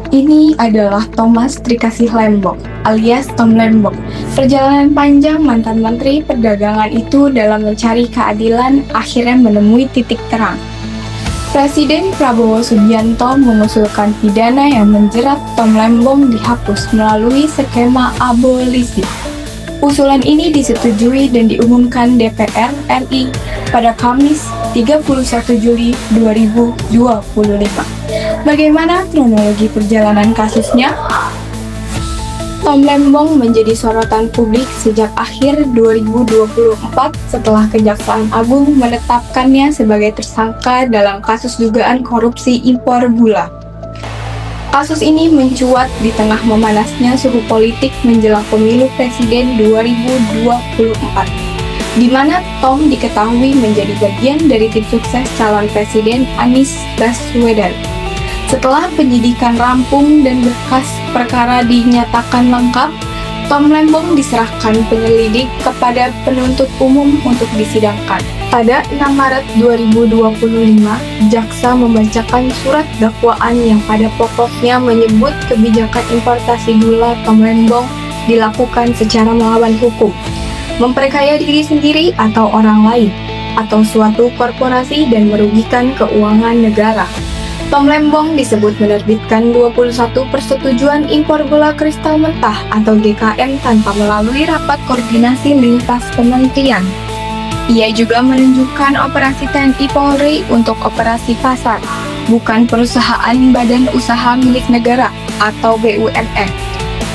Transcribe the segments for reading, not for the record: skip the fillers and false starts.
Ini adalah Thomas Trikasih Lembong, alias Tom Lembong. Perjalanan panjang mantan Menteri Perdagangan itu dalam mencari keadilan akhirnya menemui titik terang. Presiden Prabowo Subianto mengusulkan pidana yang menjerat Tom Lembong dihapus melalui skema abolisi. Usulan ini disetujui dan diumumkan DPR RI pada Kamis 31 Juli 2025. Bagaimana kronologi perjalanan kasusnya? Tom Lembong menjadi sorotan publik sejak akhir 2024 setelah Kejaksaan Agung menetapkannya sebagai tersangka dalam kasus dugaan korupsi impor gula. Kasus ini mencuat di tengah memanasnya suhu politik menjelang pemilu presiden 2024, di mana Tom diketahui menjadi bagian dari tim sukses calon presiden Anies Baswedan. Setelah penyidikan rampung dan berkas perkara dinyatakan lengkap, Tom Lembong diserahkan penyelidik kepada penuntut umum untuk disidangkan. Pada 6 Maret 2025, jaksa membacakan surat dakwaan yang pada pokoknya menyebut kebijakan importasi gula Tom Lembong dilakukan secara melawan hukum, memperkaya diri sendiri atau orang lain, atau suatu korporasi dan merugikan keuangan negara. Tom Lembong disebut menerbitkan 21 persetujuan impor gula kristal mentah atau GKM tanpa melalui rapat koordinasi lintas kementerian. Ia juga menunjukkan operasi TNI Polri untuk operasi pasar, bukan perusahaan badan usaha milik negara atau BUMN.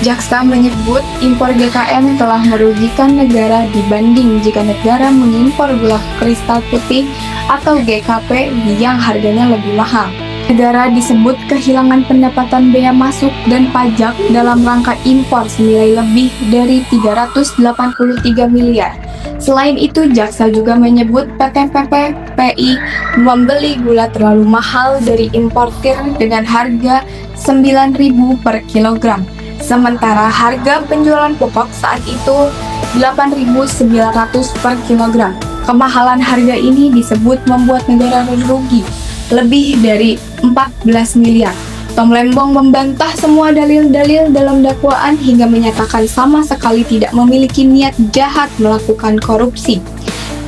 Jaksa menyebut impor GKM telah merugikan negara dibanding jika negara mengimpor gula kristal putih atau GKP yang harganya lebih mahal. Negara disebut kehilangan pendapatan bea masuk dan pajak dalam rangka impor senilai lebih dari 383 miliar. Selain itu, jaksa juga menyebut PT PPI membeli gula terlalu mahal dari importir dengan harga 9.000 per kilogram. Sementara harga penjualan pokok saat itu 8.900 per kilogram. Kemahalan harga ini disebut membuat negara rugi lebih dari 14 miliar. Tom Lembong membantah semua dalil-dalil dalam dakwaan hingga menyatakan sama sekali tidak memiliki niat jahat melakukan korupsi.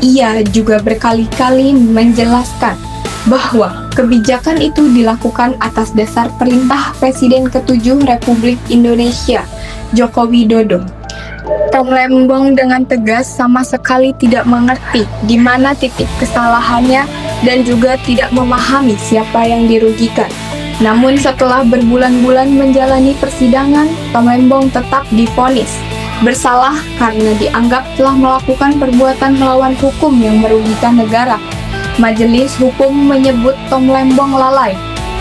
Ia juga berkali-kali menjelaskan bahwa kebijakan itu dilakukan atas dasar perintah Presiden ke-7 Republik Indonesia, Joko Widodo. Tom Lembong dengan tegas sama sekali tidak mengerti di mana titik kesalahannya dan juga tidak memahami siapa yang dirugikan. Namun setelah berbulan-bulan menjalani persidangan, Tom Lembong tetap divonis bersalah karena dianggap telah melakukan perbuatan melawan hukum yang merugikan negara. Majelis Hukum menyebut Tom Lembong lalai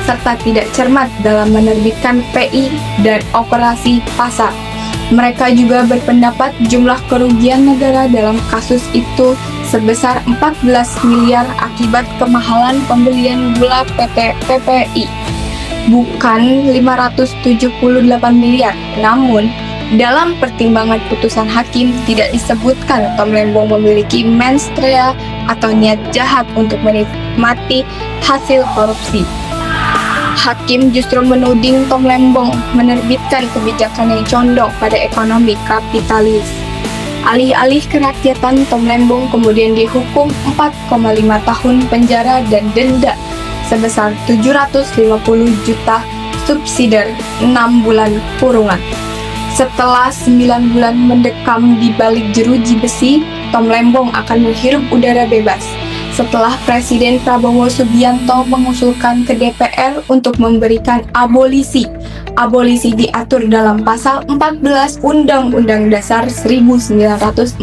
serta tidak cermat dalam menerbitkan PI dan operasi pasar. Mereka juga berpendapat jumlah kerugian negara dalam kasus itu sebesar 14 miliar akibat kemahalan pembelian gula PT PPI, bukan 578 miliar. Namun, dalam pertimbangan putusan hakim tidak disebutkan Tom Lembong memiliki mens rea atau niat jahat untuk menikmati hasil korupsi. Hakim justru menuding Tom Lembong menerbitkan kebijakan yang condong pada ekonomi kapitalis. Alih-alih kerakyatan, Tom Lembong kemudian dihukum 4,5 tahun penjara dan denda sebesar 750 juta subsidiar 6 bulan kurungan. Setelah 9 bulan mendekam di balik jeruji besi, Tom Lembong akan menghirup udara bebas setelah Presiden Prabowo Subianto mengusulkan ke DPR untuk memberikan abolisi. Abolisi diatur dalam pasal 14 Undang-Undang Dasar 1945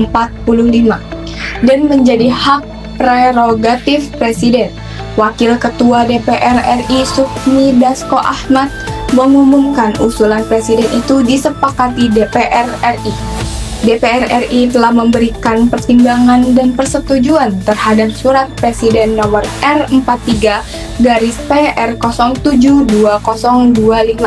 dan menjadi hak prerogatif Presiden. Wakil Ketua DPR RI Sufmi Dasko Ahmad mengumumkan usulan Presiden itu disepakati DPR RI. DPR RI telah memberikan pertimbangan dan persetujuan terhadap surat Presiden nomor R43-PR072025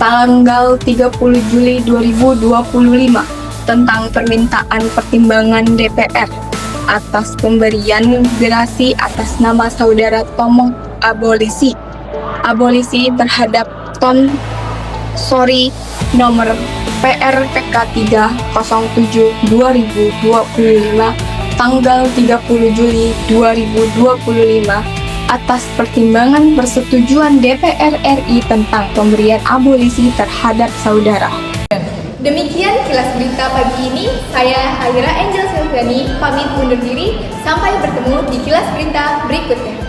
tanggal 30 Juli 2025 tentang permintaan pertimbangan DPR atas pemberian gerasi atas nama saudara Tom abolisi terhadap nomor PRPK 307/2025 tanggal 30 Juli 2025 atas pertimbangan persetujuan DPR RI tentang pemberian abolisi terhadap saudara. Demikian kilas berita pagi ini. Saya Haira Angel Silviani pamit undur diri. Sampai bertemu di kilas berita berikutnya.